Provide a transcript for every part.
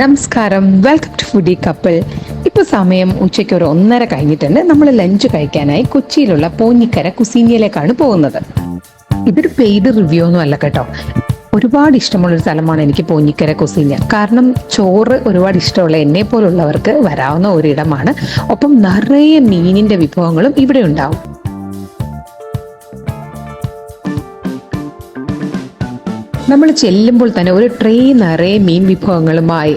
നമസ്കാരം, welcome to foodie couple. ഇപ്പോൾ സമയം ഉച്ചയ്ക്ക് ഒരു 1:30 കഴിഞ്ഞിട്ടുണ്ട്. നമ്മൾ ലഞ്ച് കഴിക്കാനായി കൊച്ചിയിലുള്ള പോഞ്ഞിക്കര കുസീനിയയിലേക്കാണ് പോകുന്നത്. ഇതൊരു പെയ്ഡ് റിവ്യൂ ഒന്നും അല്ല കേട്ടോ. ഒരുപാട് ഇഷ്ടമുള്ളൊരു സ്ഥലമാണ് എനിക്ക് പോഞ്ഞിക്കര കുസീനിയ. കാരണം ചോറ് ഒരുപാട് ഇഷ്ടമുള്ള എന്നെ പോലുള്ളവർക്ക് വരാവുന്ന ഒരിടമാണ്. ഒപ്പം നിറയെ മീനിന്റെ വിഭവങ്ങളും ഇവിടെ ഉണ്ടാവും. നമ്മൾ ചെല്ലുമ്പോൾ തന്നെ ഒരു ട്രേ നിറയെ മീൻ വിഭവങ്ങളുമായി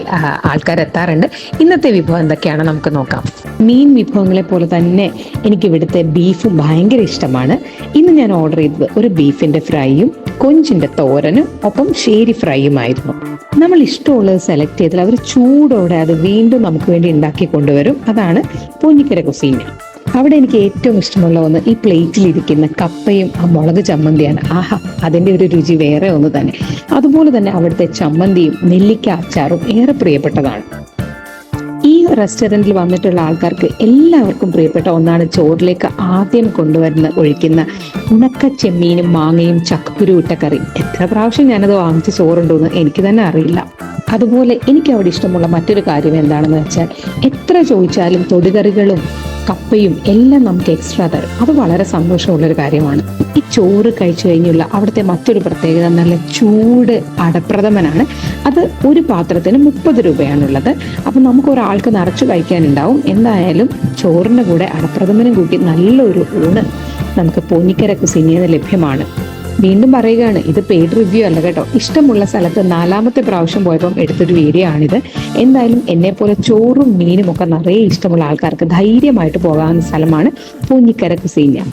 ആൾക്കാർ എത്താറുണ്ട്. ഇന്നത്തെ വിഭവം എന്തൊക്കെയാണ് നമുക്ക് നോക്കാം. മീൻ വിഭവങ്ങളെ പോലെ തന്നെ എനിക്ക് ഇവിടുത്തെ ബീഫ് ഭയങ്കര ഇഷ്ടമാണ്. ഇന്ന് ഞാൻ ഓർഡർ ചെയ്തത് ഒരു ബീഫിന്റെ ഫ്രൈയും കൊഞ്ചിന്റെ തോരനും ഒപ്പം ഷേരി ഫ്രൈയുമായിരുന്നു. നമ്മൾ ഇഷ്ടമുള്ളത് സെലക്ട് ചെയ്താൽ അവർ ചൂടോടെ അത് വീണ്ടും നമുക്ക് വേണ്ടി ഉണ്ടാക്കി കൊണ്ടുവരും. അതാണ് പോഞ്ഞിക്കര കുസീന. അവിടെ എനിക്ക് ഏറ്റവും ഇഷ്ടമുള്ള ഒന്ന് ഈ പ്ലേറ്റിലിരിക്കുന്ന കപ്പയും ആ മുളക് ചമ്മന്തിയാണ്. ആഹാ, അതിൻ്റെ ഒരു രുചി വേറെ ഒന്ന് തന്നെ. അതുപോലെ തന്നെ അവിടുത്തെ ചമ്മന്തിയും നെല്ലിക്ക അച്ചാറും ഏറെ പ്രിയപ്പെട്ടതാണ്. ഈ റെസ്റ്റോറൻറ്റിൽ വന്നിട്ടുള്ള ആൾക്കാർക്ക് എല്ലാവർക്കും പ്രിയപ്പെട്ട ഒന്നാണ് ചോറിലേക്ക് ആദ്യം ഒഴിക്കുന്ന ഉണക്ക ചെമ്മീനും മാങ്ങയും ചക്കക്കുരു ഇട്ട കറി. എത്ര പ്രാവശ്യം ഞാനത് വാങ്ങിച്ച് ചോറുണ്ടോന്ന് എനിക്ക് തന്നെ അറിയില്ല. അതുപോലെ എനിക്ക് അവിടെ ഇഷ്ടമുള്ള മറ്റൊരു കാര്യം എന്താണെന്ന് വെച്ചാൽ, എത്ര ചോദിച്ചാലും തൊടുകറികളും കപ്പയും എല്ലാം നമുക്ക് എക്സ്ട്രാ തരും. അത് വളരെ സന്തോഷമുള്ളൊരു കാര്യമാണ്. ഈ ചോറ് കഴിച്ചു കഴിഞ്ഞുള്ള അവിടുത്തെ മറ്റൊരു പ്രത്യേകത നല്ല ചൂട് അടപ്രഥമനാണ്. അത് ഒരു പാത്രത്തിന് 30 രൂപയാണുള്ളത്. അപ്പം നമുക്ക് ഒരാൾക്ക് നിറച്ചു കഴിക്കാനുണ്ടാവും. എന്തായാലും ചോറിൻ്റെ കൂടെ അടപ്രഥമനും കൂട്ടി നല്ലൊരു ഊണ് നമുക്ക് പോഞ്ഞിക്കര കുസീനിയയിൽ ലഭ്യമാണ്. വീണ്ടും പറയുകയാണ്, ഇത് പെയ്ഡ് റിവ്യൂ അല്ല കേട്ടോ. ഇഷ്ടമുള്ള സ്ഥലത്ത് 4ാമത്തെ പ്രാവശ്യം പോയപ്പം എടുത്തൊരു വീഡിയോ ആണിത്. എന്തായാലും എന്നെ പോലെ ചോറും മീനും ഒക്കെ നിറയെ ഇഷ്ടമുള്ള ആൾക്കാർക്ക് ധൈര്യമായിട്ട് പോകാവുന്ന സ്ഥലമാണ് പോഞ്ഞിക്കര കുസീനിയ.